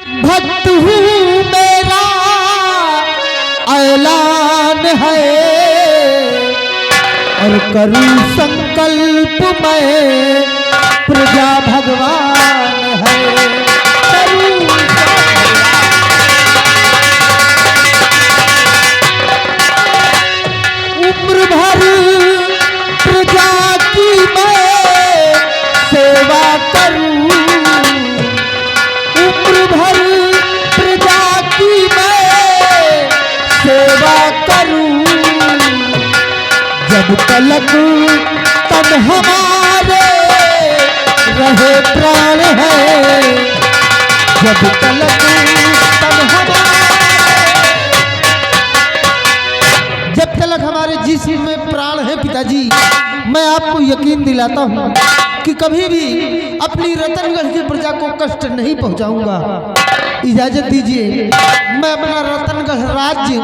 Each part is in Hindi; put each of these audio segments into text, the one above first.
भक्त हूँ मेरा ऐलान है और करूँ संकल्प मैं प्रजा भगवान है। उम्र भर प्रजा की मैं सेवा करूं, उम्र भर प्रजा की मैं सेवा करूं, जब तलक तन हमारे रहे प्राण है, जब तलक तन हमारे, जब तलक हमारे जिस्म में प्राण है पिताजी, मैं आपको यकीन दिलाता हूँ कि कभी भी अपनी रतनगढ़ की प्रजा को कष्ट नहीं पहुँचाऊंगा। इजाजत दीजिए, मैं अपना रतनगढ़ राज्य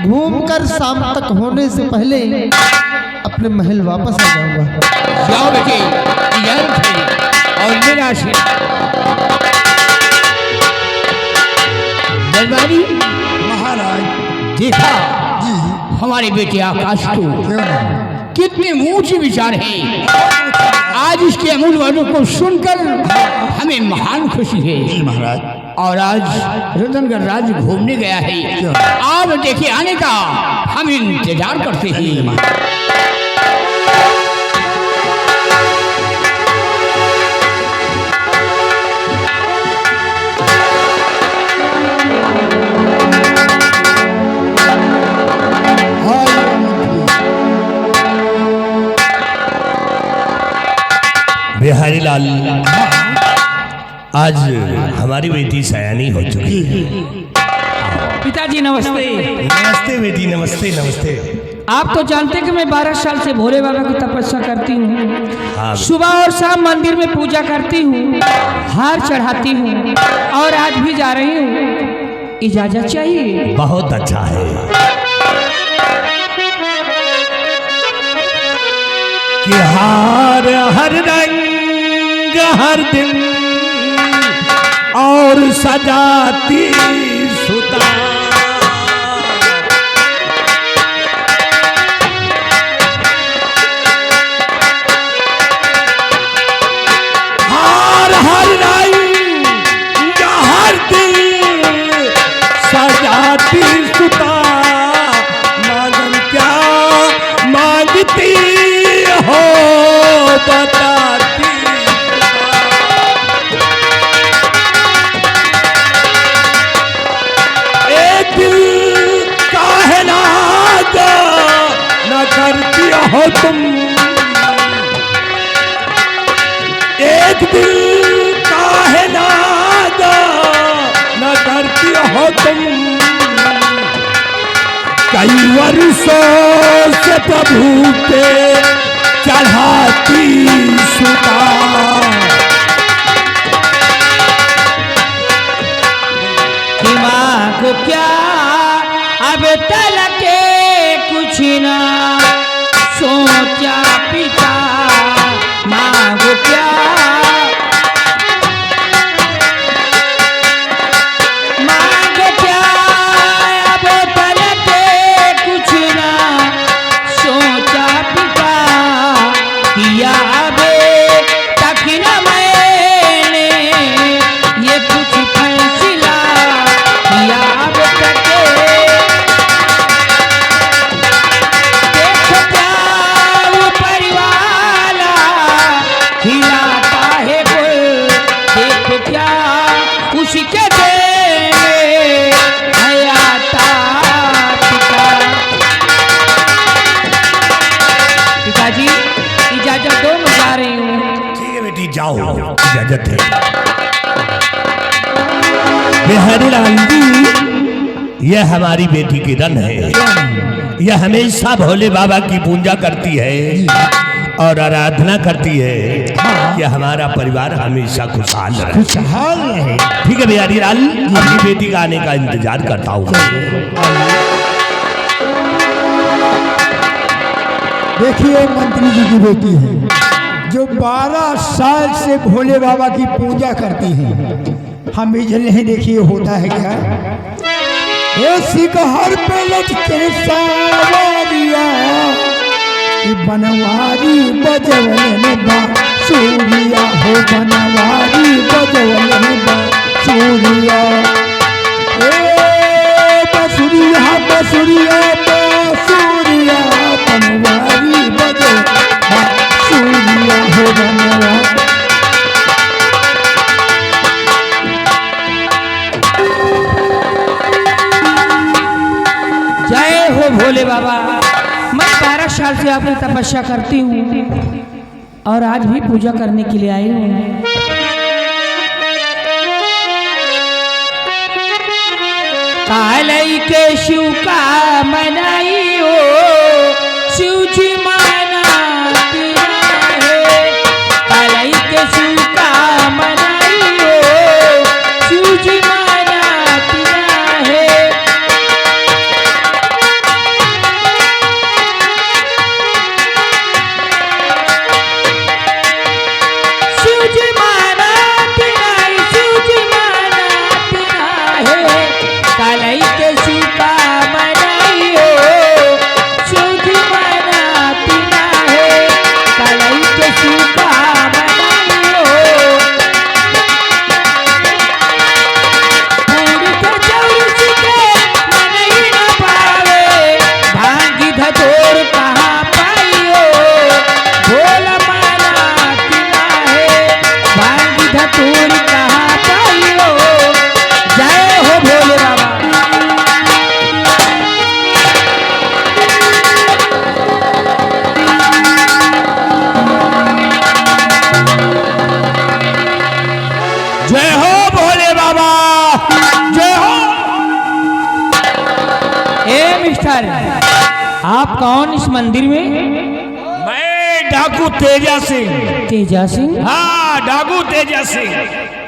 घूमकर शाम तक होने से पहले अपने महल वापस आ जाऊंगा। जाओ बेटे, इजाजत है और मेरा आशीर्वाद। दरबारी महाराज देखा जी हमारे बेटे आकाश को कितने ऊंचे विचार हैं। आज इसके अमूल वालों को सुनकर हमें महान खुशी है महाराज। और आज रतनगढ़ राज्य घूमने गया है, आप देखे आने का हम इंतजार करते हैं। बिहारी लाल, आज हमारी बेटी सयानी हो चुकी है। पिताजी नमस्ते। नमस्ते बेटी, नमस्ते नमस्ते। आप तो जानते कि मैं 12 साल से भोले बाबा की तपस्या करती हूँ, हाँ। सुबह और शाम मंदिर में पूजा करती हूँ, हार चढ़ाती हूँ और आज भी जा रही हूँ। इजाजत चाहिए? बहुत अच्छा है। कि हार हर रंग हर दिन और सजाती सुता, हार हर रंग हर दिन सजाती सुता, मांगन क्या मांगती हो बताती। एक दिल काहे ना न करती हो तुम, एक दिल काहे ना न करती हो तुम, कई वर्षों से प्रभु के चढ़ाती सुता। दिमाग क्या अब तलक कुछ ना सोचा पिता, मांग क्या मांग क्या अब तलक कुछ ना सोचा पिता, किया अब तक न मैंने ये कुछ फैसला, किया अब तक देखो क्या वो परिवार खिलाता है गुल, देखो क्या उसके देने आता पिता। पिताजी इजाजत दो, मैं जा रही हूँ। ठीक है बेटी, जाओ, इजाजत है। बिहारी लाल जी, यह हमारी बेटी की रन है। यह हमेशा भोले बाबा की पूजा करती है और आराधना करती है कि हमारा परिवार हमेशा खुशहाल रहे। खुशहाल रहे। ठीक है बिहारी लाल, अपनी बेटी का आने का इंतजार करता हूँ। देखिए मंत्री जी की बेटी है जो 12 साल से भोले बाबा की पूजा करती हैं, हम भी जल नहीं देखिए होता है क्या। ए शिखर पे लटके सावरिया कि बनवारी बजवलन बा सूरिया हो बनवारी बजवलन बा सूरिया। बसुरिया बसुरिया बसुरिया बनवारी बजवलन सूरिया हो बनवारी। जय हो भोले बाबा। मैं 12 साल से आपकी तपस्या करती हूँ और आज भी पूजा करने के लिए आई हूँ। कालई के शिव का मनाई हो, शिव जी मनाती है। कालई के शिव का मनाई हो, शिव जी मनाती है। शिव जी मनाती है, शिव जी मनाती है। कालई के शिव का मनाई हो, शिव जी मनाती है। कालई के शिव का मनाई हो। पूरी तो चौरस के मनई न पावे, भांगी धतोर कहाँ पाई हो। भोला मनाती है, भांगी धतोर कहाँ पाई हो। जय हो भोले बाबा। जय हो भोले बाबा, जय हो। ए मिस्टर, आप कौन इस मंदिर में? मैं डाकू तेजा सिंह। तेजा सिंह। हाँ, डाकू तेजा सिंह।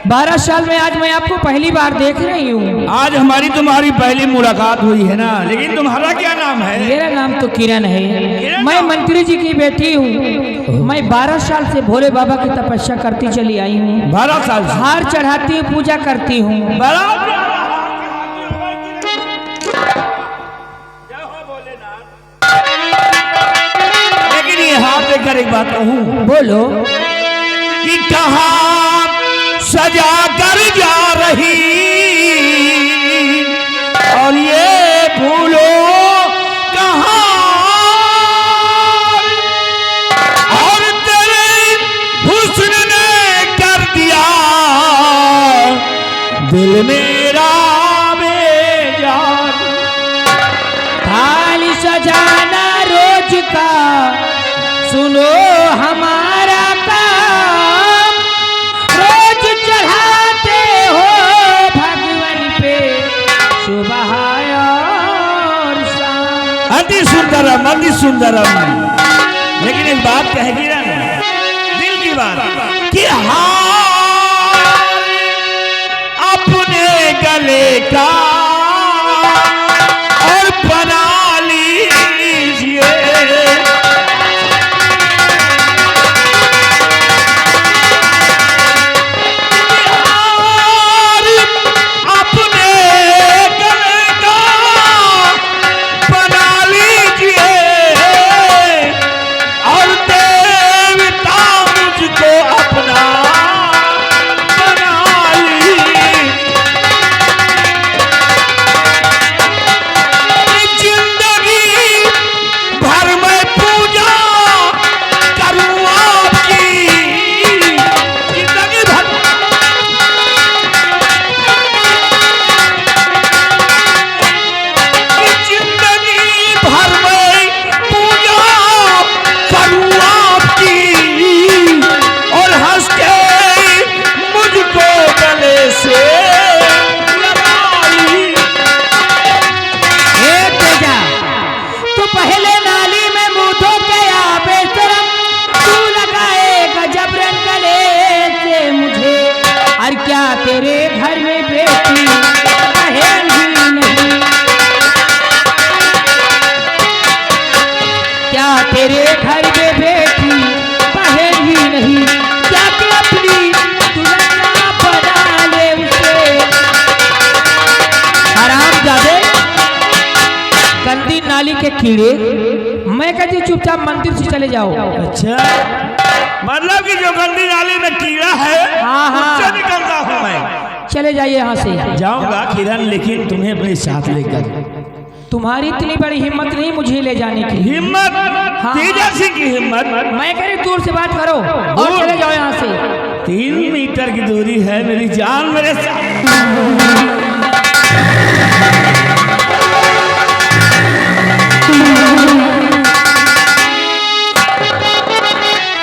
12 साल में आज मैं आपको पहली बार देख रही हूँ। आज हमारी तुम्हारी पहली मुलाकात हुई है ना, लेकिन तुम्हारा क्या नाम है? मेरा नाम तो किरण है। मैं मंत्री जी की बेटी हूँ। मैं 12 साल से भोले बाबा की तपस्या करती चली आई हूँ। 12 साल से? हार चढ़ाती हूँ, पूजा करती हूँ। लेकिन ये हाथ देखकर एक बात कहूँ, बोलो। कि कहाँ सजा कर जा रही और ये भूलो कहाँ, और तेरे हुस्न ने कर दिया दिल मेरा बेजार। थाली सजाना रोज का सुनो हमारा काम, रोज चढ़ाते हो भगवान पे सुबह और शाम। अति सुंदरम, अति सुंदरम। लेकिन एक बात कहेगी ना, दिल की बात, कि हार अपने गले का और बना लीजिए। हार अपने गले का बना लीजिए और देवता मुझको अपना बना लीजिए। नाली के कीड़े। मैं कहती हूँ चुपचाप मंदिर से चले जाओ। अच्छा, मतलब कि जो गंदी नाली में कीड़ा है हाँ, हाँ। उससे निकलता हूँ मैं। चले जाइए यहाँ से। जाऊंगा किरण, लेकिन तुम्हें अपने साथ लेकर। तुम्हारी इतनी बड़ी हिम्मत नहीं मुझे ले जाने की। हिम्मत? हाँ। तेजा सिंह की हिम्मत? मैं कह रही दूर से बात करो और चले जाओ यहाँ से। 3 मीटर की दूरी है मेरी जान मेरे साथ।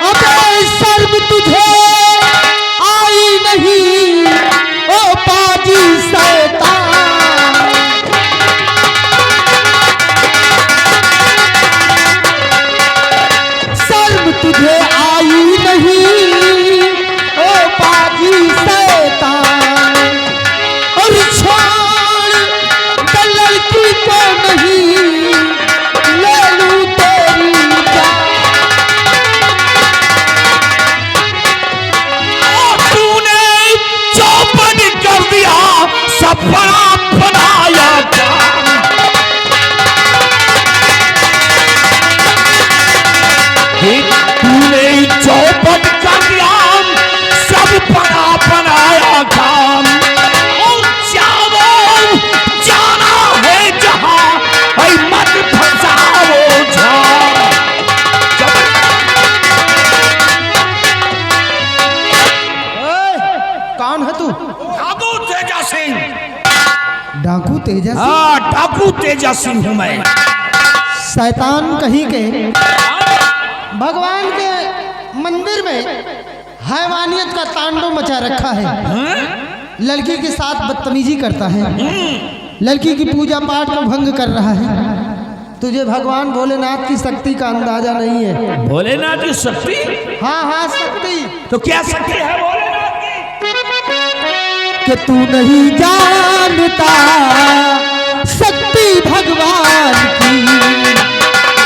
अबे शर्म तुझे आई नहीं ओ पाजी शैतान, शर्म तुझे आई नहीं ओ पाजी शैतान, और छोड़ दल लड़की को नहीं ले लूं तेरी जान। तूने चौपट कर दिया सपना बनाया था। तूने चौपट कर दिया सपना बनाया था। और जाओ जाना है जहां मत फंसाओ जा। कौन है तू? डाकू तेजा सिंह। डाकू तेजा सिंह? हाँ, डाकू तेजा सिंह हूँ मैं। शैतान कहीं के भगवान के मंदिर में हैवानियत का तांडव मचा रखा है। लड़की के साथ बदतमीजी करता है, लड़की की पूजा पाठ को भंग कर रहा है। तुझे भगवान भोलेनाथ की शक्ति का अंदाजा नहीं है। भोलेनाथ की शक्ति? हाँ हाँ शक्ति। तो क्या शक्ति है भोलेनाथ की? कि तू नहीं जानता शक्ति भगवान की,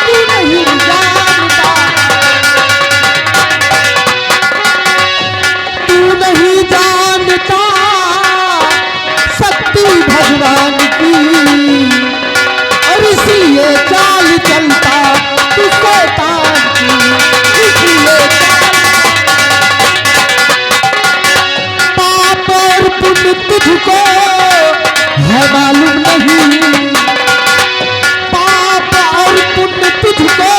तू नहीं जानता, तू नहीं जानता शक्ति भगवान की, और इसी ये चाल चलता तू शैतान की, इसी ये पाप और पुण्य तुझको है मालूम नहीं, पाप और पुण्य तुझको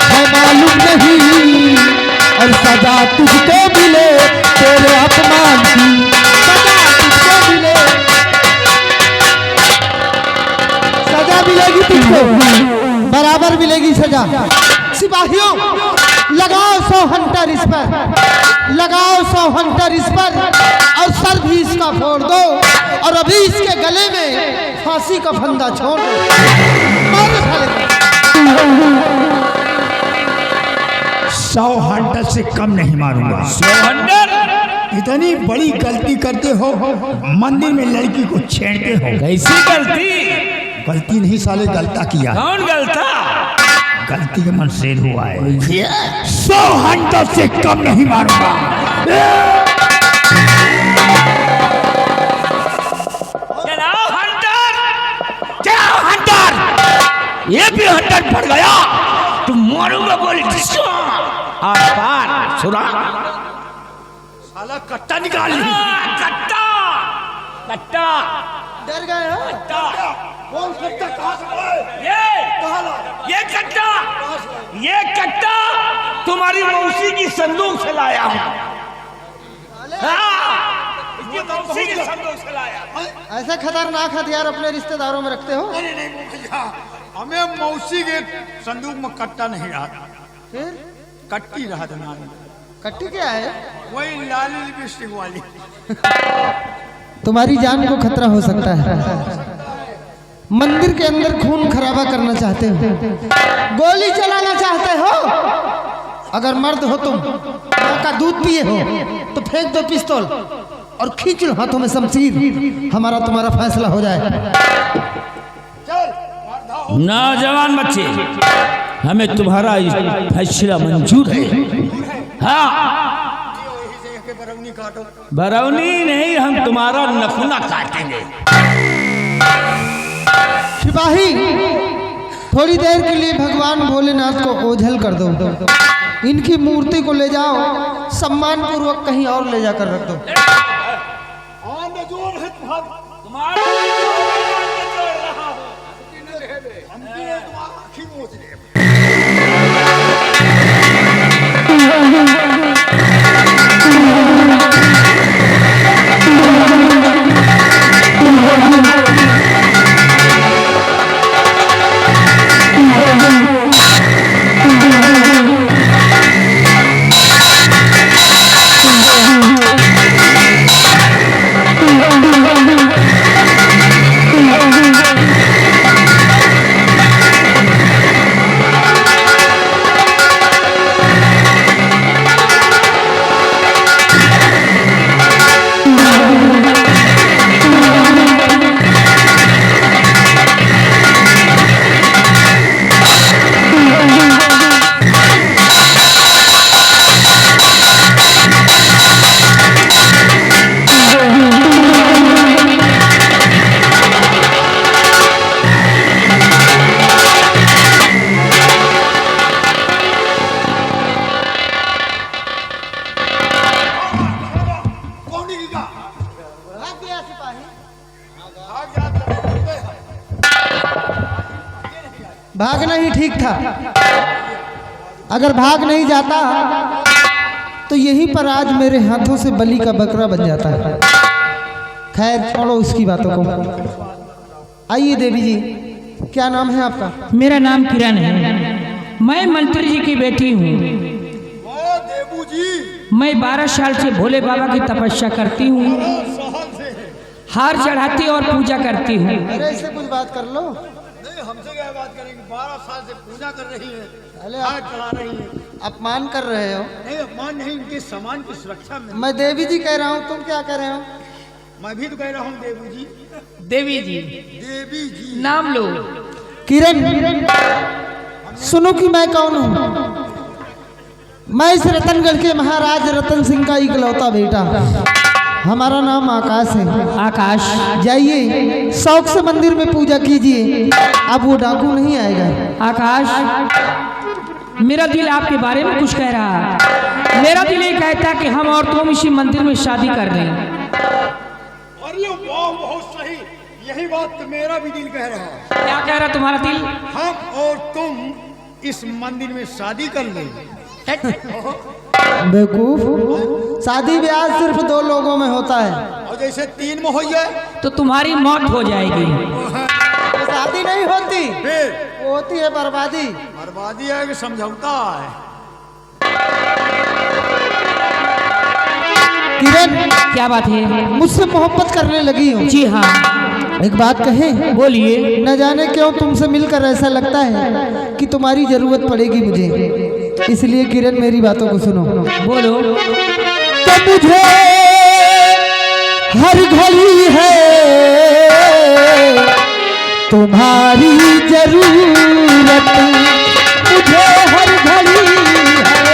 है मालूम नहीं, और सजा तुझको मिले तेरे अपमान की, सजा तुझको मिले, सजा मिलेगी तुझको, बराबर मिलेगी सजा। सिपाहियों लगाओ 100 हंटर इस पर, लगाओ 100 हंटर इस पर, और सर भी इसका फोड़ दो, और अभी इसके गले में फांसी का फंदा छोड़ दो। मारो साले। 100 हंटर से कम नहीं मारूंगा। 100 हंटर? इतनी बड़ी गलती करते हो, मंदिर में लड़की को छेड़ते हो। कैसी गलती? गलती नहीं साले, गलता किया। कौन गलता? गलती के मन से हुआ है। 100 हंटर से कम नहीं मारूंगा। चलाओ हंटर, चलाओ हंटर। ये भी हंटर पड़ गया तो मारूंगा बोली किसको? आर पार सुना? साला कट्टा निकाल ली। कट्टा, कट्टा, डर गए हो? कट्टा। कौन कट्टा? कहाँ से आए? ये कट्टा, ये कट्टा तुम्हारी मौसी की संदूक से लाया हूँ। हाँ, इसकी मौसी की संदूक से लाया। ऐसा खतरनाक हथियार अपने रिश्तेदारों में रखते हो? नहीं नहीं भैया, हमें मौसी के संदूक में कट्टा नहीं रहा, फिर कट्टी रहा था नाम। कट्टी क्या है? वही लाली लिपस्टिक वाली। तुम्हारी जान को खतरा हो सकता है। मंदिर के अंदर खून खराबा करना चाहते हो, गोली चलाना चाहते हो। अगर मर्द हो तुम, माँ का दूध पिए हो, तो फेंक दो पिस्तौल और खींच लो हाथों में शमशीर। हमारा तुम्हारा फैसला हो जाए। नौजवान बच्चे, हमें तुम्हारा फैसला मंजूर है। हाँ, बरौनी नहीं, हम तुम्हारा नखुना काटेंगे। सिपाही थोड़ी देर के लिए भगवान भोलेनाथ को ओझल कर दो, इनकी मूर्ति को ले जाओ, सम्मान पूर्वक कहीं और ले जाकर रख दो। भागना ही ठीक था। अगर भाग नहीं जाता तो यहीं पर आज मेरे हाथों से बलि का बकरा बन जाता है। खैर छोड़ो उसकी बातों को। आइए देवी जी, क्या नाम है आपका? मेरा नाम किरण है, मैं मंत्री जी की बेटी हूँ। देवू जी, मैं 12 साल से भोले बाबा की तपस्या करती हूँ, हार चढ़ाती और पूजा करती हूँ। अरे इससे कुछ बात कर लो। नहीं हमसे क्या बात करेंगे? 12 साल से पूजा कर रही है, अरे हाथ चला रही है। अपमान कर रहे हो। नहीं अपमान नहीं, इनके सामान की सुरक्षा में। मैं देवी जी कह रहा हूँ, तुम क्या कह रहे हो? मैं भी तो कह रहा हूँ देवू जी। देवी जी देवी जी नाम लो। किरण, सुनो कि मैं कौन हूँ। मैं इस रतनगढ़ के महाराज रतन सिंह का इकलौता बेटा। हमारा नाम आकाश है। आकाश, जाइए शौक से मंदिर में पूजा कीजिए, अब वो डाकू नहीं आएगा। आकाश, मेरा दिल आपके बारे में कुछ कह रहा है। मेरा दिल ये कहता कि हम और तुम इसी मंदिर में शादी कर लें। अरे वाह, बहुत सही, यही बात तो मेरा भी दिल कह रहा है। क्या कह रहा तुम्हारा दिल? हम और तुम इस मंदिर में शादी कर लेंगे। बेवकूफ, शादी ब्याह सिर्फ 2 लोगों में होता है। और जैसे 3 में हो जाए तो तुम्हारी मौत हो जाएगी। तो शादी नहीं होती, फिर वो होती है बर्बादी। बर्बादी है कि समझौता है? किरण, क्या बात है? मुझसे मोहब्बत करने लगी हो? जी हाँ। एक बात कहें? बोलिए। न जाने क्यों तुमसे मिलकर ऐसा लगता है कि तुम्हारी जरूरत पड़ेगी मुझे। इसलिए किरण मेरी बातों को सुनो। बोलो। तो मुझे हर घड़ी है तुम्हारी जरूरत, मुझे हर घड़ी है।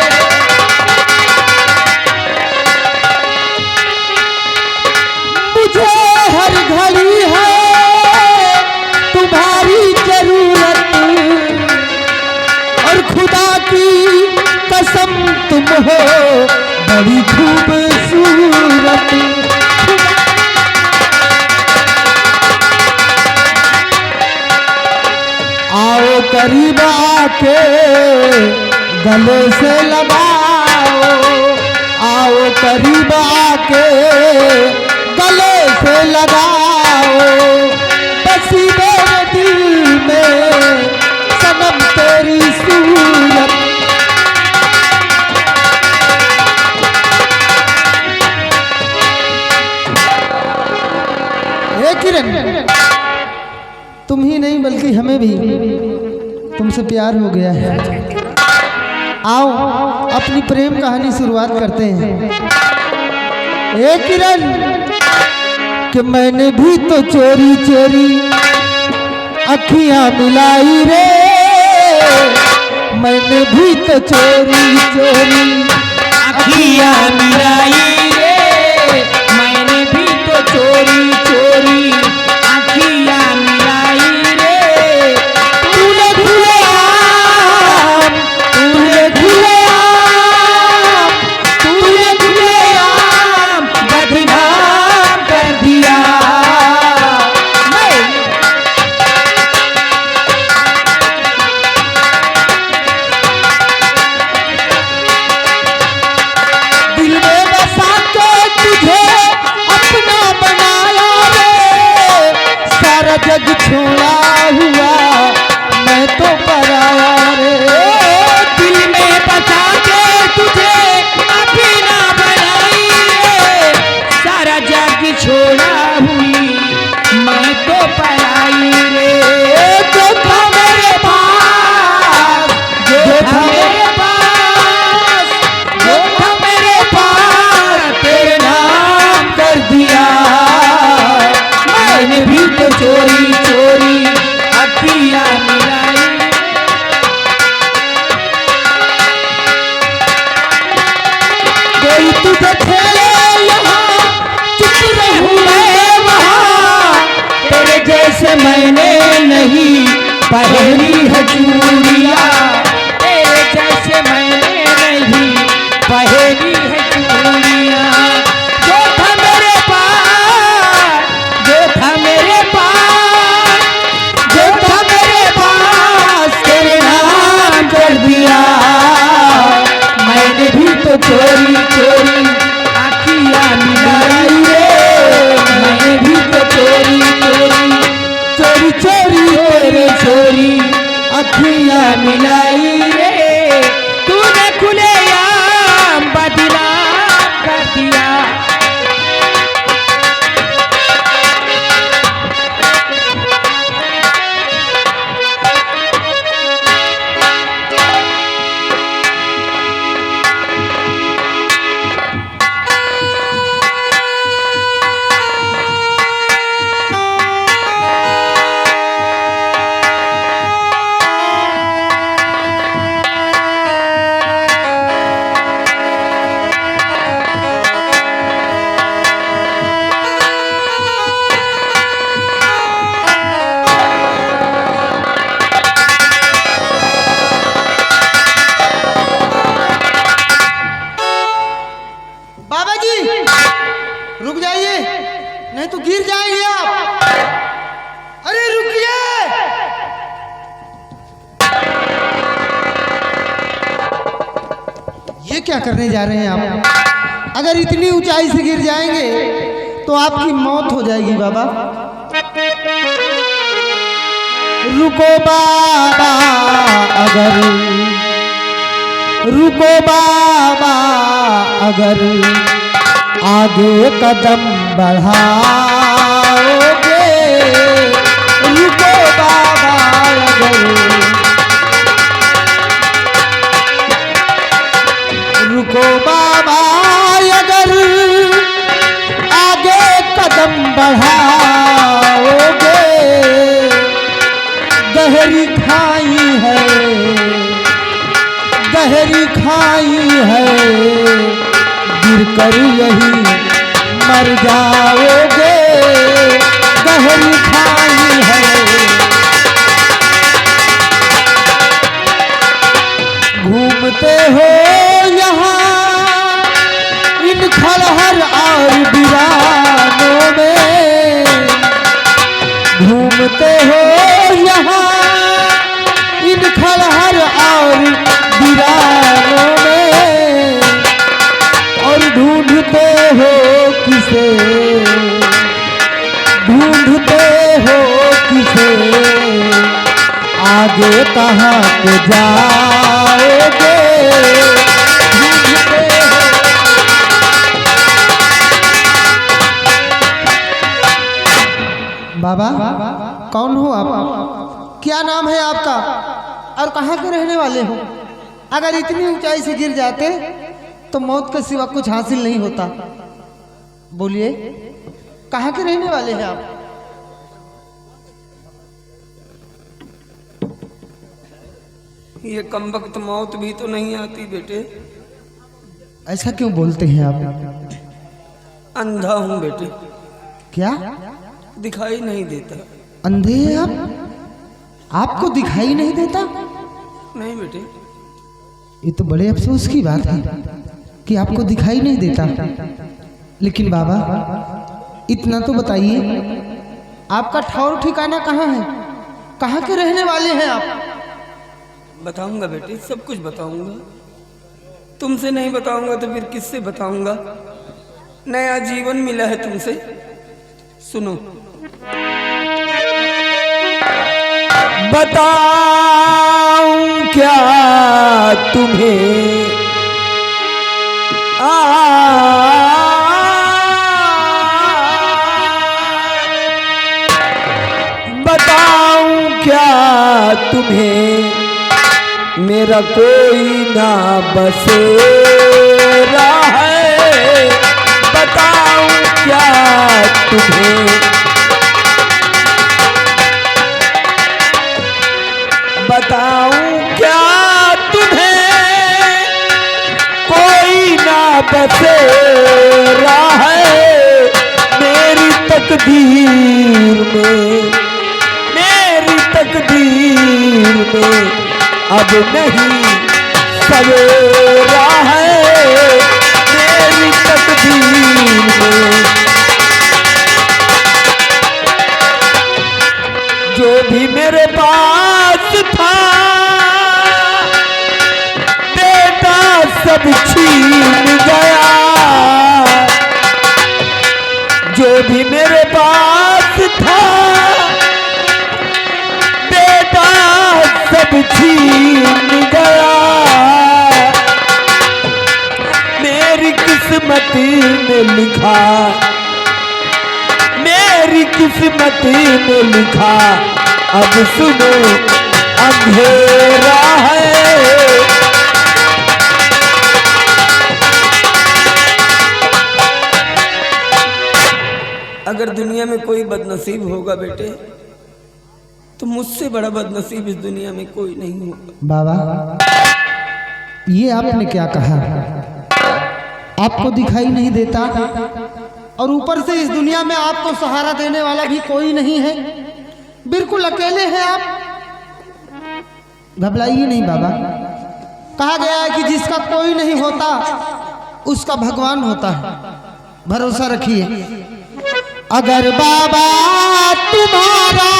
मुझे हर घड़ी है तुम्हारी जरूरत, और खुदा की कसम तुम हो बड़ी खूबसूरत। आओ करीब आके गले से लगाओ, आओ करीब आके गले से लगाओ, बसी मेरे दिल में सनम तेरी सूरत। किरण, तुम ही नहीं बल्कि हमें भी तुमसे प्यार हो गया है। आओ अपनी प्रेम कहानी शुरुआत करते हैं। ए किरण, कि मैंने भी तो चोरी चोरी अखियां मिलाई रे, मैंने भी तो चोरी चोरी अखियां मिलाई रे, मैंने भी तो चोरी चोरी अखियां मिलाई रे। तूने भी छोड़ा हुआ मैं तो पराया रे। दिल में बसा के तुझे अपना बनाई रे, सारा जग छोड़ा हुई मैं तो पराई रे। जो था मेरे पास, जो था मेरे पास, जो था मेरे पास तेरे नाम कर दिया। मैंने भी तो चोरी चोरी अखियां मिलाई। कोई तुझे खेले यहाँ, चुप रहूं मैं वहाँ। तेरे जैसे मैंने नहीं पहनी है चूड़िया, तेरे जैसे मैंने नहीं पहनी है चूड़िया। जो था मेरे पास, जो था मेरे पास, जो था मेरे पास तेरे नाम कर दिया। मैंने भी तो चोरी चोरी अखियां मिलाई रे। मैंने भी तो चोरी चोरी चोरी चोरी तेरे चोरी अखियां मिलाई रे। तूने खुलेआम बदनाम कर दिया। बाबा जी रुक जाइए, नहीं तो गिर जाएंगे आप। अरे रुकिए। ये क्या करने जा रहे हैं आप? अगर इतनी ऊंचाई से गिर जाएंगे तो आपकी मौत हो जाएगी बाबा। रुको बाबा, अगर रुको बाबा, अगर आगे कदम बढ़ाओगे। रुको बाबा, अगर रुको बाबा, अगर आगे कदम बढ़ाओगे। गहरी खाई है, गहरी खाई है, गिरकर यही मर जाओगे। गहरी खाई है, घूमते हो यहाँ इन खलहर और वीरानों में। घूमते हो यहाँ इन खलहर और वीरानों में, और ढूंढते हो किसे, ढूंढते हो किसे, आगे कहाँ को जाओगे। ढूंढते हो। बाबा कौन हो आप? क्या नाम है आपका और कहाँ के रहने वाले हो? अगर इतनी ऊंचाई से गिर जाते तो मौत के सिवा कुछ हासिल नहीं होता। बोलिए कहाँ के रहने वाले हैं आप? ये कमबख्त मौत भी तो नहीं आती बेटे। ऐसा क्यों बोलते हैं आप? अंधा हूँ बेटे, क्या दिखाई नहीं देता। अंधे हैं आप? आपको दिखाई नहीं देता? नहीं बेटे। ये तो बड़े अफसोस की बात है कि आपको दिखाई नहीं देता। लेकिन बाबा इतना तो बताइए, आपका ठौर ठिकाना कहाँ है? कहाँ के रहने वाले हैं आप? बताऊंगा बेटे, सब कुछ बताऊंगा। तुमसे नहीं बताऊंगा तो फिर किससे बताऊंगा? नया जीवन मिला है तुमसे, सुनो। बताऊं क्या तुम्हें बताऊं क्या तुम्हें मेरा कोई ना बसेरा है। बताऊं क्या तुम्हें बताऊं क्या तुम्हें कोई ना बसेरा है। मेरी तकदीर में अब नहीं सवेरा है। मेरी तकदीर में जो भी मेरे पास था बेटा सब छीन गया। जो भी मेरे पास था बेटा सब छीन गया। मेरी किस्मत में लिखा मेरी किस्मत में लिखा अब सुनो अंधेरा है। अगर दुनिया में कोई बदनसीब होगा बेटे तो मुझसे बड़ा बदनसीब इस दुनिया में कोई नहीं होगा। बाबा ये आपने क्या कहा? आपको दिखाई नहीं देता और ऊपर से इस दुनिया में आपको सहारा देने वाला भी कोई नहीं है, बिल्कुल अकेले हैं आप। घबराइए नहीं बाबा, कहा गया है कि जिसका कोई नहीं होता उसका भगवान होता है, भरोसा रखिए। अगर बाबा तुम्हारा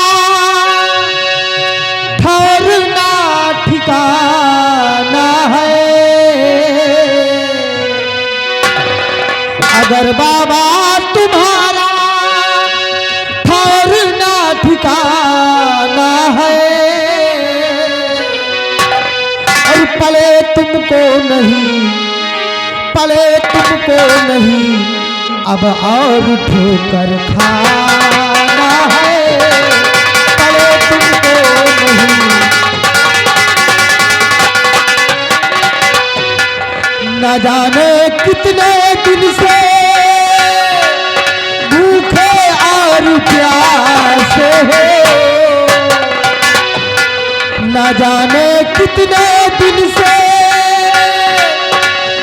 ठहरना ठिकाना है, अगर बाबा तुम्हारा ठहरना ठिकाना है और पले तुमको नहीं अब और ठोकर खाना है। पले तुमको नहीं न जाने कितने दिन से भूखे और प्यासे हो, न जाने कितने दिन से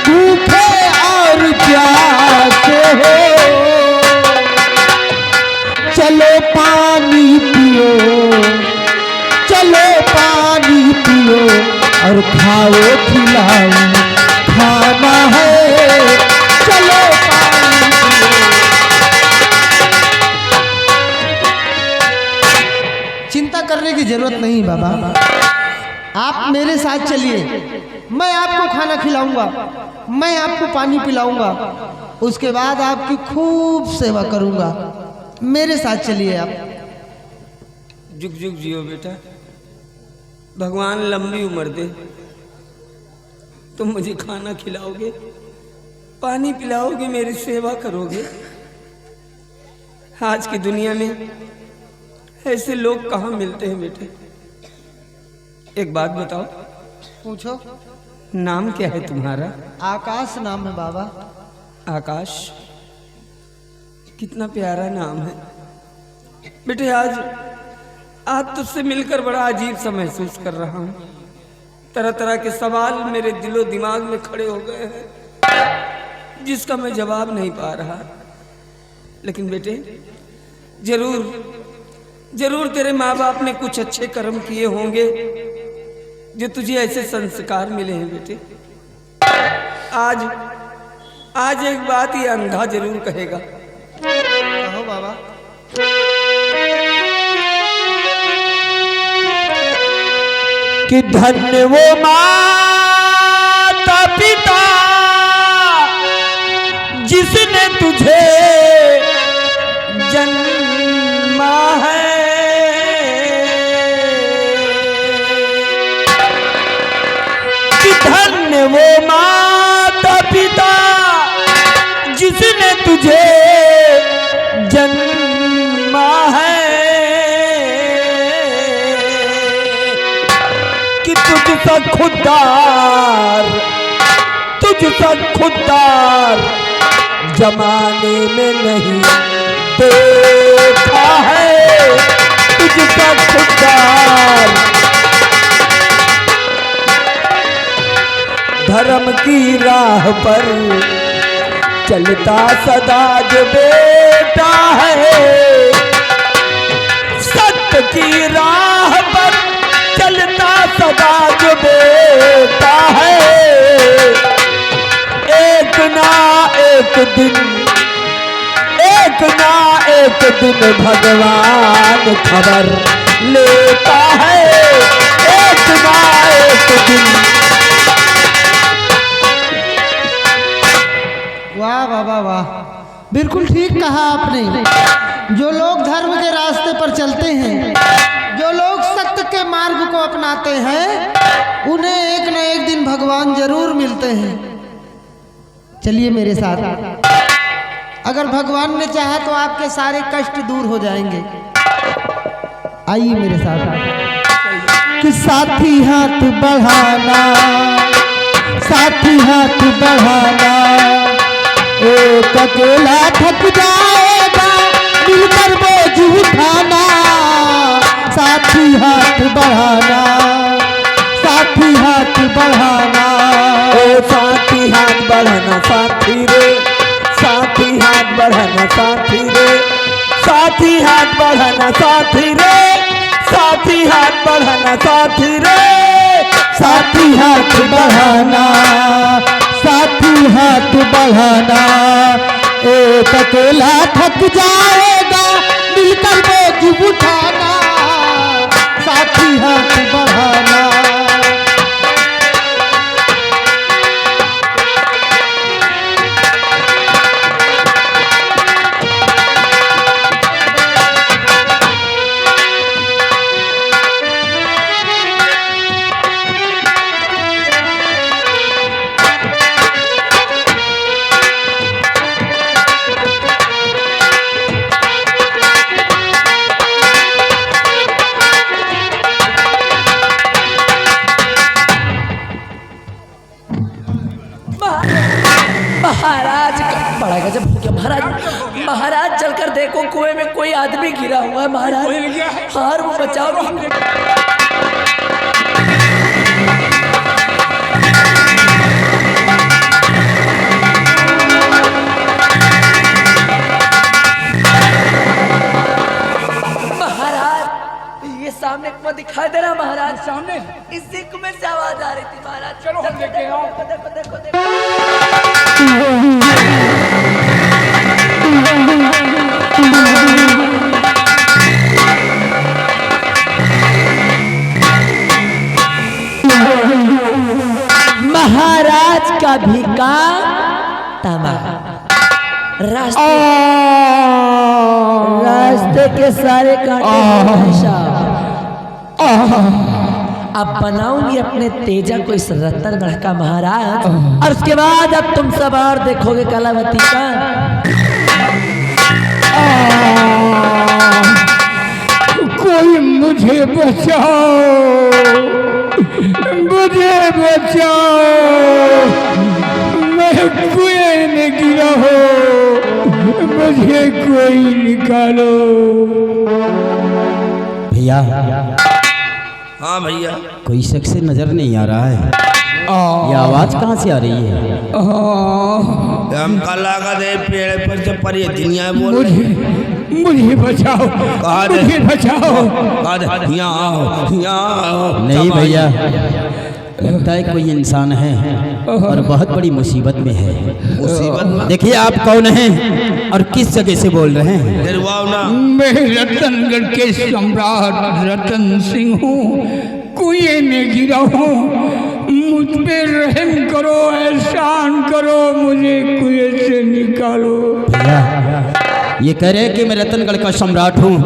भूखे और प्यासे हो। चलो पानी पियो और खाओ खिलाओ खाना है। चलो पानी पियो। चिंता करने की जरूरत नहीं बाबा, आप मेरे साथ चलिए, मैं आपको खाना खिलाऊंगा, मैं आपको पानी पिलाऊंगा, उसके बाद आपकी खूब सेवा करूंगा। मेरे साथ चलिए आप। जुग जुग जियो बेटा, भगवान लंबी उम्र दे। तुम मुझे खाना खिलाओगे, पानी पिलाओगे, मेरी सेवा करोगे। आज की दुनिया में ऐसे लोग कहाँ मिलते हैं बेटे? एक बात बताओ, पूछो। नाम क्या है तुम्हारा? आकाश नाम है बाबा। आकाश, कितना प्यारा नाम है बेटे। आज तुझसे मिलकर बड़ा अजीब सा महसूस कर रहा हूँ। तरह तरह के सवाल मेरे दिलो दिमाग में खड़े हो गए हैं जिसका मैं जवाब नहीं पा रहा। लेकिन बेटे जरूर तेरे माँ बाप ने कुछ अच्छे कर्म किए होंगे जो तुझे ऐसे संस्कार मिले हैं बेटे। आज एक बात ये अंधा जरूर कहेगा। कहो बाबा। कि धन्य वो माता पिता जिसने तुझे जन्मा है। वो माता पिता जिसने तुझे जन्मा है कि तुझसा खुददार जमाने में नहीं देखा है। तुझसा खुददार धर्म की राह पर चलता सदा जो बेटा है, सत्य की राह पर चलता सदा जो बेटा है, एक ना एक दिन भगवान खबर लेता है। एक ना एक दिन। वाह वाह वाह वाह, बिल्कुल ठीक कहा आपने। जो लोग धर्म के रास्ते पर चलते हैं, जो लोग सत्य के मार्ग को अपनाते हैं, उन्हें एक न एक दिन भगवान जरूर मिलते हैं। चलिए मेरे साथ, अगर भगवान ने चाहा तो आपके सारे कष्ट दूर हो जाएंगे। आइए मेरे साथ। कि साथी हाथ बढ़ाना, साथी हाथ बढ़ाना, एक अकेला थक जाएगा मिलकर बोझ उठाना। साथी हाथ बढ़ाना, साथी हाथ बढ़ाना, ओ साथी हाथ बढ़ाना साथी रे, साथी हाथ बढ़ाना साथी रे, साथी हाथ बढ़ाना साथी रे, साथी हाथ बढ़ाना साथी रे, साथी हाथ बढ़ाना, साथी हाथ बढ़ाना, एक अकेला थक जाएगा मिलकर बोझ उठाना। साथी हाथ बढ़ाना। महाराज बड़ा गजब हो गया महाराज। महाराज चलकर देखो कुएं में कोई आदमी गिरा हुआ है महाराज। हार वो बचाओ। महाराज ये सामने कुआं दिखाई दे रहा महाराज। सामने इसी कुएं से आवाज आ रही थी महाराज। चलो हम देखे आओ। देखो देखो देखो। महाराज का भी काम तमाम। रास्ते के सारे कांटे अब बनाऊंगी अपने तेजा को इस रतनगढ़ का महाराज। और उसके बाद अब तुम सब और देखोगे कलावती का। कोई मुझे बचाओ, मुझे बचाओ, मैं कुएं में गिरा हो, मुझे कोई निकालो। भैया हाँ भैया, कोई शख्स नजर नहीं आ रहा है। ये आवाज कहाँ से आ रही है? हम कल लगा दे पेड़ पर से पर ये दुनिया बोल मुझे बचाओ, मुझे बचाओ। यहाँ आओ। नहीं भैया, लगता है कोई इंसान है और बहुत बड़ी मुसीबत में है। मुसीबत में? देखिए आप कौन हैं और किस जगह से बोल रहे हैं? डरवाओ ना। मैं रतनगढ़ के सम्राट रतन सिंह हूँ। कुएं में गिरा हूँ, मुझ पे रहम करो, एहसान करो, मुझे कुएं से निकालो। भैया ये कह रहे हैं कि मैं रतनगढ़ का सम्राट हूँ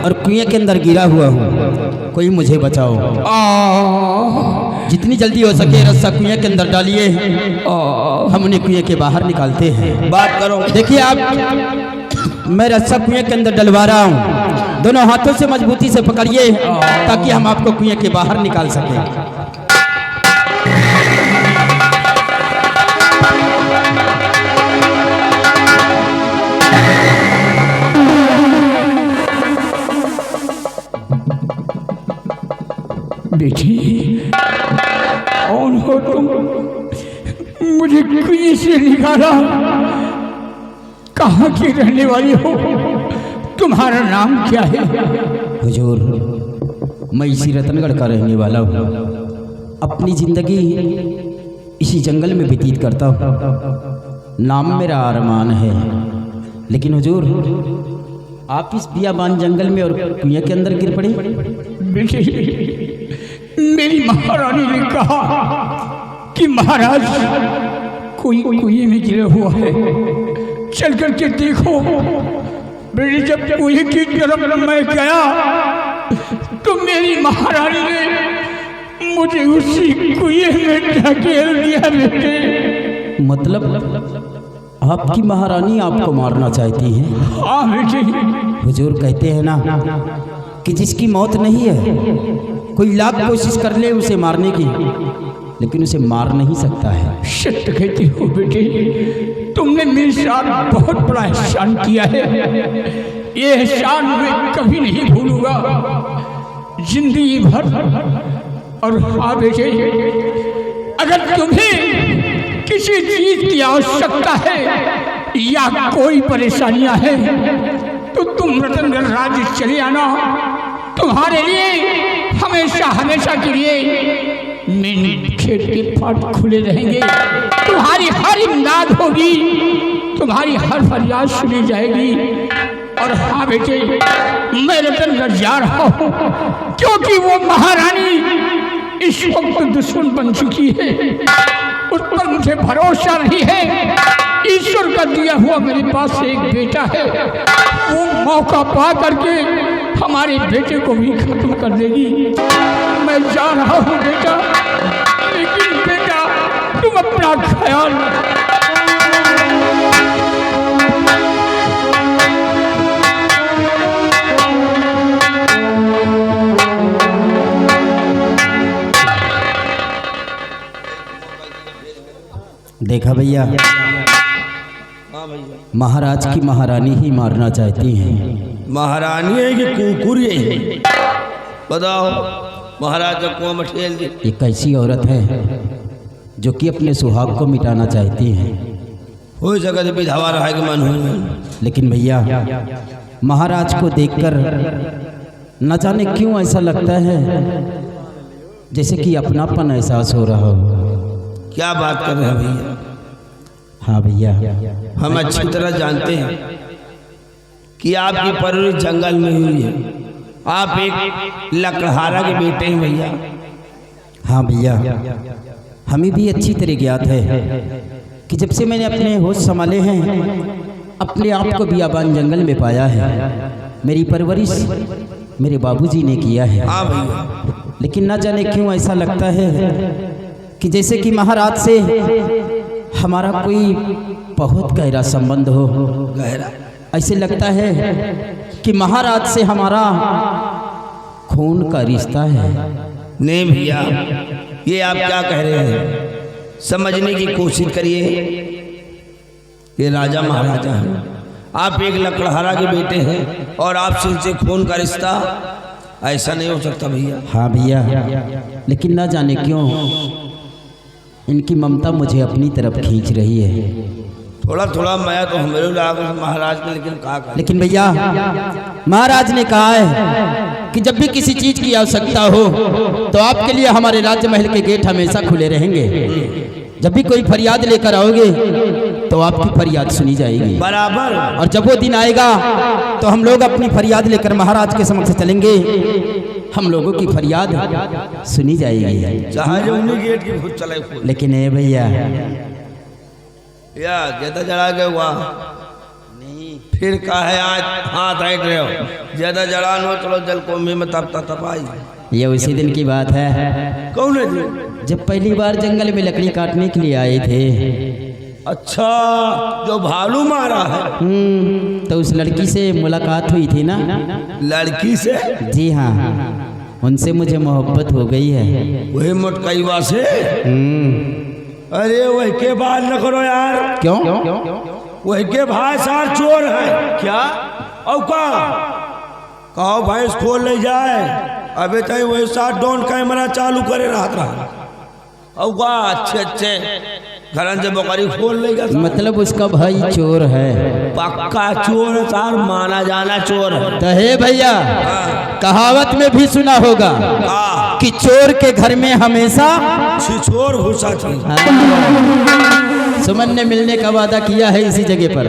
और कुएं के अंदर गिरा हुआ हूँ, कोई मुझे बचाओ। जितनी जल्दी हो सके रस्सा कुएं के अंदर डालिए, हम उन्हें कुएं के बाहर निकालते हैं। बात करो। देखिए आप, मैं रस्सा कुएं के अंदर डलवा रहा हूँ, दोनों हाथों से मजबूती से पकड़िए ताकि हम आपको कुएं के बाहर निकाल सकें। बेटी कौन हो तुम? मुझे कुएं से निकाला, कहाँ की रहने वाली हो? तुम्हारा नाम क्या है? हुजूर, मैं इसी रतनगढ़ का रहने वाला हूँ। अपनी जिंदगी इसी जंगल में व्यतीत करता हूँ। नाम मेरा अरमान है, लेकिन हुजूर आप इस बियाबान जंगल में और कुएं के अंदर गिर पड़े। बेटी, मेरी महारानी ने कहा कि महाराज कोई कुएं में गिरा हुआ है, चल करके देखो। बेटी, जब कुएं की तरफ मैं गया तो मेरी महारानी ने मुझे उसी कुएं में ढकेल दिया। बेटे, मतलब आपकी महारानी आपको मारना चाहती है? हाँ बेटी। हुजूर कहते हैं ना कि जिसकी मौत नहीं है, कोई लाख कोशिश कर ले उसे मारने की, लेकिन उसे मार नहीं सकता है। सत्य कहती हो बेटे, तुमने मेरे साथ बहुत बड़ा एहसान किया है। ये एहसान मैं कभी नहीं भूलूंगा जिंदगी भर। और हाँ बेटे, अगर तुम्हें किसी चीज की आवश्यकता है या कोई परेशानियां हैं तो तुम रतनगढ़ राज्य चले आना। तुम्हारे लिए हमेशा हमेशा के लिए मेरे खेत के फाट खुले रहेंगे। तुम्हारी हर इमदाद होगी, तुम्हारी हर फरियाद सुनी जाएगी। और हाँ बेटे, मैं रतनगढ़ जा रहा हूँ क्योंकि वो महारानी इस वक्त दुश्मन बन चुकी है। उस पर मुझे भरोसा नहीं है। ईश्वर का दिया हुआ मेरे पास एक बेटा है, वो मौका पा करके हमारे बेटे को भी खत्म कर देगी। मैं जा रहा हूँ बेटा, लेकिन बेटा तुम अपना ख्याल रखो। देखा भैया, महाराज की महारानी ही मारना चाहती हैं। महारानी है कि कुकुर है? बताओ। महाराज का कुआं में ठेल दी। एक ऐसी औरत है जो कि अपने सुहाग को मिटाना चाहती है। हो जगह विधवा रहा के मन हो। लेकिन भैया, महाराज को देखकर न जाने क्यों ऐसा लगता है जैसे कि अपनापन एहसास हो रहा हो। क्या बात कर रहे हैं भैया? हाँ भैया, हम अच्छी तरह जानते हैं कि आपकी परवरिश जंगल में हुई है। आप एक लकड़हारा के बेटे हैं भैया। हाँ भैया, हमें भी अच्छी तरह ज्ञात है कि जब से मैंने अपने होश संभाले हैं, अपने आप को बियाबान जंगल में पाया है। मेरी परवरिश मेरे बाबूजी ने किया है। हाँ भैया। लेकिन न जाने क्यों ऐसा लगता है कि जैसे कि महाराज से हमारा कोई बहुत गहरा संबंध हो। गहरा? ऐसे लगता है कि महाराज से हमारा खून का रिश्ता है। नहीं भैया, ये आप क्या कह रहे हैं? समझने की कोशिश करिए। ये राजा महाराजा हैं, आप एक लकड़हारा के बेटे हैं और आपसे उनसे खून का रिश्ता? ऐसा नहीं हो सकता भैया। हाँ भैया, लेकिन ना जाने क्यों इनकी ममता मुझे अपनी तरफ खींच रही है। थोड़ा थोड़ा माया तो हमें लगा महाराज ने, लेकिन कहा। लेकिन भैया, महाराज ने कहा है कि जब भी किसी चीज की आवश्यकता हो तो आपके लिए हमारे राज्य महल के गेट हमेशा खुले रहेंगे। जब भी कोई फरियाद लेकर आओगे तो आपकी फरियाद सुनी जाएगी बराबर। और जब वो दिन आएगा तो हम लोग अपनी फरियाद लेकर महाराज के समक्ष चलेंगे। हम लोगों की फरियाद सुनी जाएगी। गेट की खुद चले। लेकिन ए भैया, या ज्यादा जड़ा गया हुआ नहीं, फिर का है आज हाथ हट रहे हो। ज्यादा जड़ान हो, चलो जल को में तपता तपाई। ये उसी दिन की बात है। कौन है? जब पहली बार जंगल में लकड़ी काटने के लिए आए थे। अच्छा, जो भालू मारा है। तो उस लड़की से मुलाकात हुई थी ना। लड़की से? जी हाँ, उनसे मुझे मोहब्बत हो गई है। वही मोटकईवा से? अरे वही के बात न करो यार। क्यों? वही के भाई सार चोर है क्या? और का कहो भैंस खोल ले जाए, अबे तय वही साथ ड्रोन कैमरा चालू करे रहा। और का अच्छे अच्छे घरन से बकरी खोल लेगा। मतलब उसका भाई चोर है? पक्का चोर है सार, माना जाना चोर है। तो हे भैया, कहावत में भी सुना होगा कि चोर के घर में हमेशा छिछोर घुसा थी। सुमन ने मिलने का वादा किया है इसी जगह पर।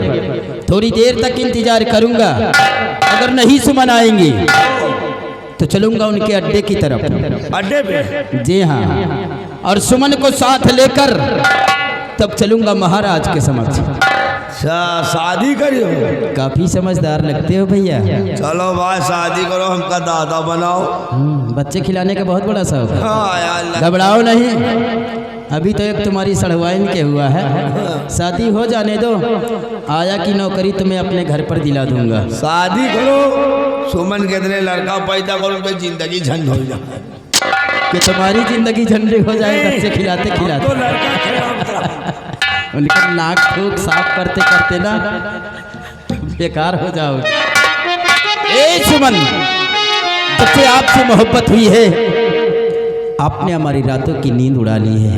थोड़ी देर तक इंतजार करूंगा, अगर नहीं सुमन आएंगी तो चलूंगा उनके अड्डे की तरफ। अड्डे पे? जी हाँ, और सुमन को साथ लेकर तब चलूंगा महाराज के समक्ष। शादी करियो? काफी समझदार लगते हो भैया। चलो भाई शादी करो, हमका दादा बनाओ। बच्चे खिलाने का बहुत बड़ा शौक है। हाँ यार। घबराओ नहीं, अभी तो एक तुम्हारी सड़वाइन के हुआ है, शादी हो जाने दो। आया की नौकरी तुम्हें अपने घर पर दिला दूंगा। शादी करो, सुमन कितने लड़का पैदा करो तो जिंदगी झंड हो जाए। कि तुम्हारी जिंदगी झंडे हो जाए बच्चे खिलाते खिलाते। तो लड़का खिलाता। उनका नाक फूक साफ करते करते ना बेकार हो जाओ। ए सुमन, जब से आपसे मोहब्बत हुई है आपने हमारी रातों की नींद उड़ा ली है।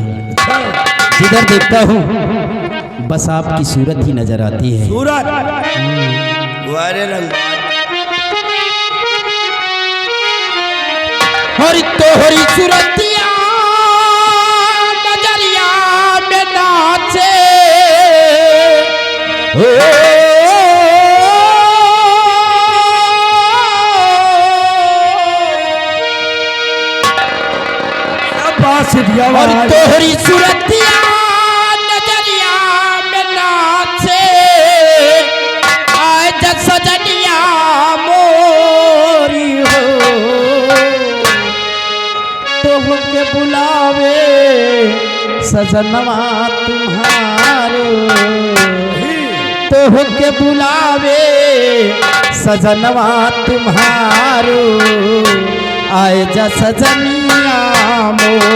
जिधर देखता हूँ बस आपकी सूरत ही नजर आती है। सूरत? वारे रंग हरी तोहरी सूरतिया नजरिया में नाचे। और तोहरी सूरतिया नजरिया में नाचे। आए जग सजनिया मोरी हो, तो के बुलावे सजनवा तुम्हारो। तो के बुलावे सजनवा तुम्हारो। आए जा सजनिया मोर।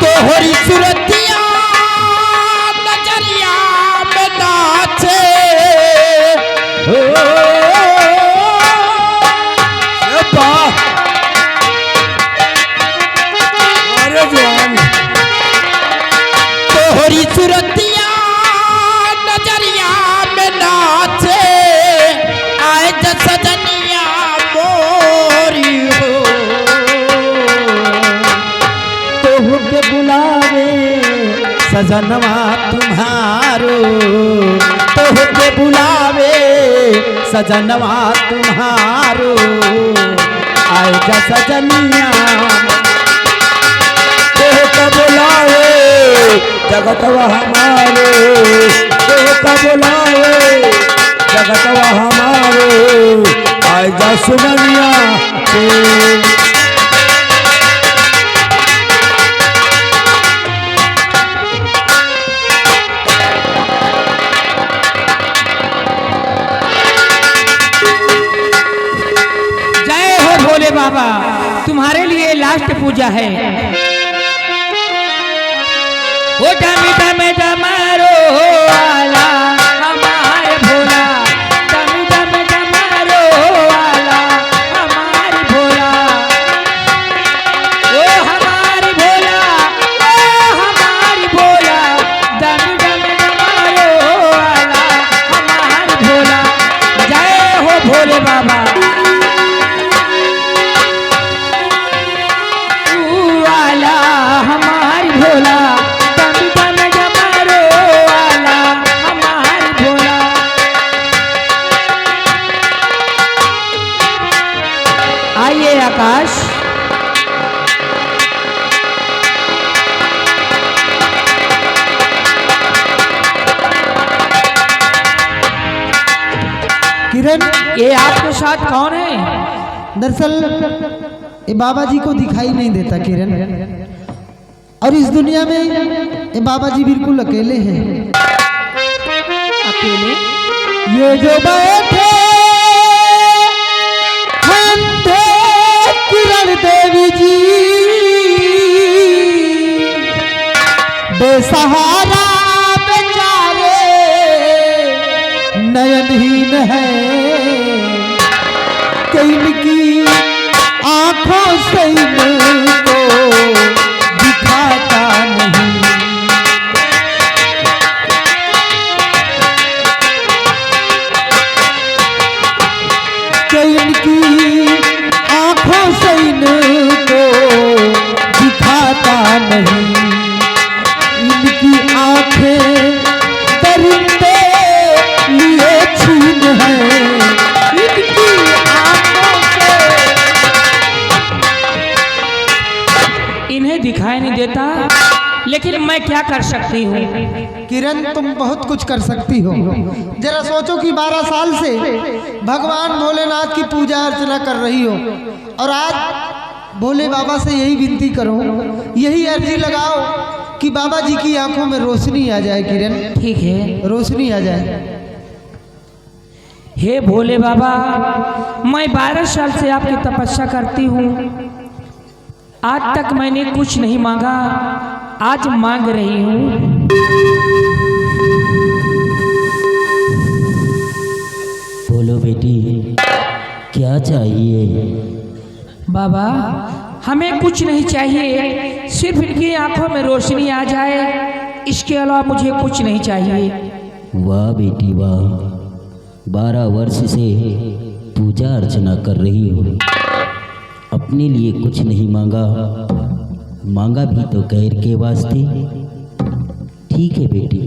तोहरी सूरतिया नजरिया में नाचे। तोहरी सूरतिया नजरिया में नाचे। आए जा सजनिया मोरी हो, तो के बुलावे सजनवा तुम्हारो। तो के बुलावे सजनवा तुम्हारो। आए जा सजनिया तो बुलावे जगतवा हमारे। तो बुलावे जगतवा हमारे। आए जा सुमनिया भोले बाबा, तुम्हारे लिए लास्ट पूजा है। ओ डमी डमी डमरो वाला हमारे भोला। डमी डमी डमरो वाला हमारे भोला। ओ हमारी भोला, ओ हमारी भोला। डमी डमी डमरो वाला हमारे भोला। जय हो भोले बाबा। हमारी भोला, डम डम डमरो वाला हमारी ये आपके साथ कौन है? दरअसल ये बाबा जी को दिखाई नहीं देता किरण, और इस दुनिया में ये बाबा जी बिल्कुल अकेले हैं। अकेले? ये जो बैठे हम थे किरण देवी जी, बेसहारा बेचारे नयनहीन है, कि इनकी आंखों से इनको दिखाता नहीं। कि इनकी आंखों से इनको दिखाता नहीं। इनकी आंखें दरिंदे लिए छीन है, इनकी आंखों से। इन्हें दिखाई नहीं देता, लेकिन मैं क्या कर सकती हूँ? किरण तुम बहुत कुछ कर सकती हो। जरा सोचो कि 12 साल से भगवान भोलेनाथ की पूजा अर्चना कर रही हो, और आज भोले बाबा से यही विनती करो, यही अर्जी लगाओ कि बाबा जी की आंखों में रोशनी आ जाए। किरण ठीक है, रोशनी आ जाए। हे भोले बाबा, मैं 12 साल से आपकी तपस्या करती हूँ। आज तक मैंने कुछ नहीं मांगा, आज मांग रही हूँ। बोलो बेटी, क्या चाहिए? बाबा, हमें कुछ नहीं चाहिए, सिर्फ इनकी आंखों में रोशनी आ जाए, इसके अलावा मुझे कुछ नहीं चाहिए। वाह बेटी वाह, 12 वर्ष से पूजा अर्चना कर रही हो, अपने लिए कुछ नहीं मांगा, मांगा भी तो गैर के वास्ते। ठीक है बेटी,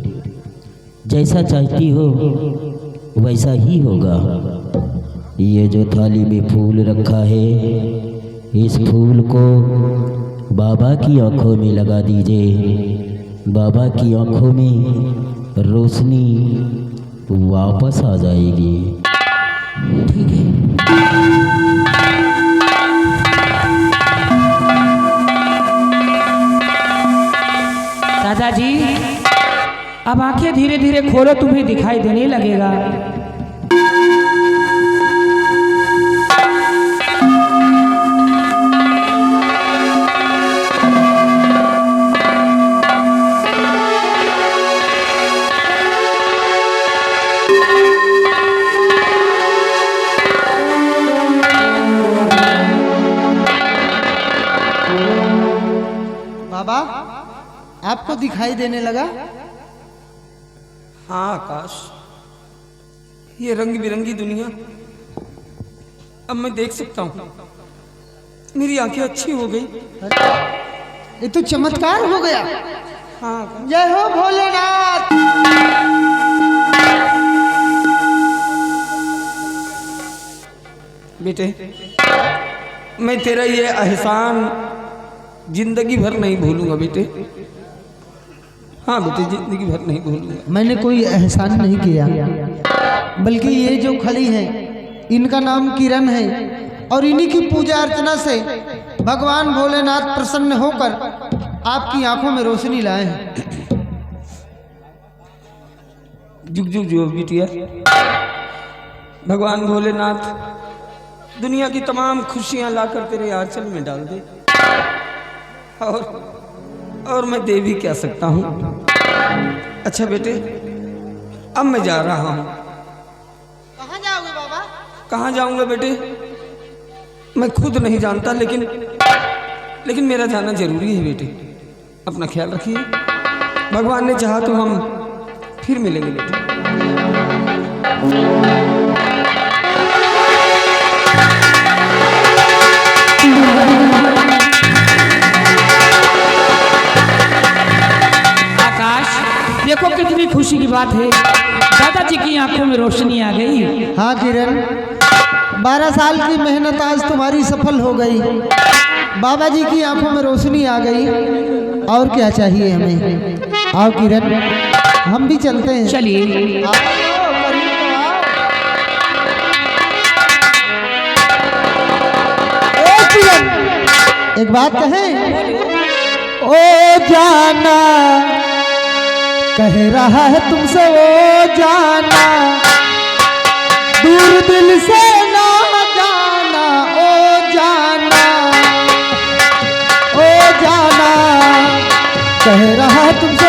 जैसा चाहती हो वैसा ही होगा। ये जो थाली में फूल रखा है, इस फूल को बाबा की आंखों में लगा दीजिए। बाबा की आंखों में रोशनी वापस आ जाएगी। ठीक है। दादाजी, अब आंखें धीरे धीरे खोलो, तुम्हें दिखाई देने लगेगा। बाबा, आपको दिखाई देने लगा? हाँ आकाश, ये रंग बिरंगी दुनिया अब मैं देख सकता हूँ। मेरी आंखें अच्छी हो गई। ये तो चमत्कार हो गया। हाँ आकाश। जय हो भोलेनाथ। बेटे, मैं तेरा ये एहसान जिंदगी भर नहीं भूलूंगा बेटे। हाँ बेटे, जिंदगी भर नहीं भूलूंगा। मैंने कोई एहसान नहीं किया, बल्कि ये जो खड़ी है इनका नाम किरण है, और इन्हीं की पूजा अर्चना से भगवान भोलेनाथ प्रसन्न होकर आपकी आंखों में रोशनी लाए हैं। जुग जुग जो बिटिया, भगवान भोलेनाथ दुनिया की तमाम खुशियां लाकर तेरे आंचल में डाल दे, और मैं दे भी क्या सकता हूँ। अच्छा बेटे, अब मैं जा रहा हूँ। कहाँ जाओगे बाबा? कहाँ जाऊँगा बेटे, मैं खुद नहीं जानता, लेकिन मेरा जाना जरूरी है बेटे। अपना ख्याल रखिए, भगवान ने चाहा तो हम फिर मिलेंगे बेटे। देखो कितनी खुशी की बात है, दादाजी की आंखों में रोशनी आ गई। हाँ किरण, 12 साल की मेहनत आज तुम्हारी सफल हो गई। बाबा जी की आंखों में रोशनी आ गई, और क्या चाहिए हमें। आओ किरण, हम भी चलते हैं। चलिए। आओ, करीब तो आओ। एक बात कहें, ओ जाना कह रहा है तुमसे, ओ जाना दूर दिल से ना जाना, ओ जाना, ओ जाना कह रहा है तुमसे।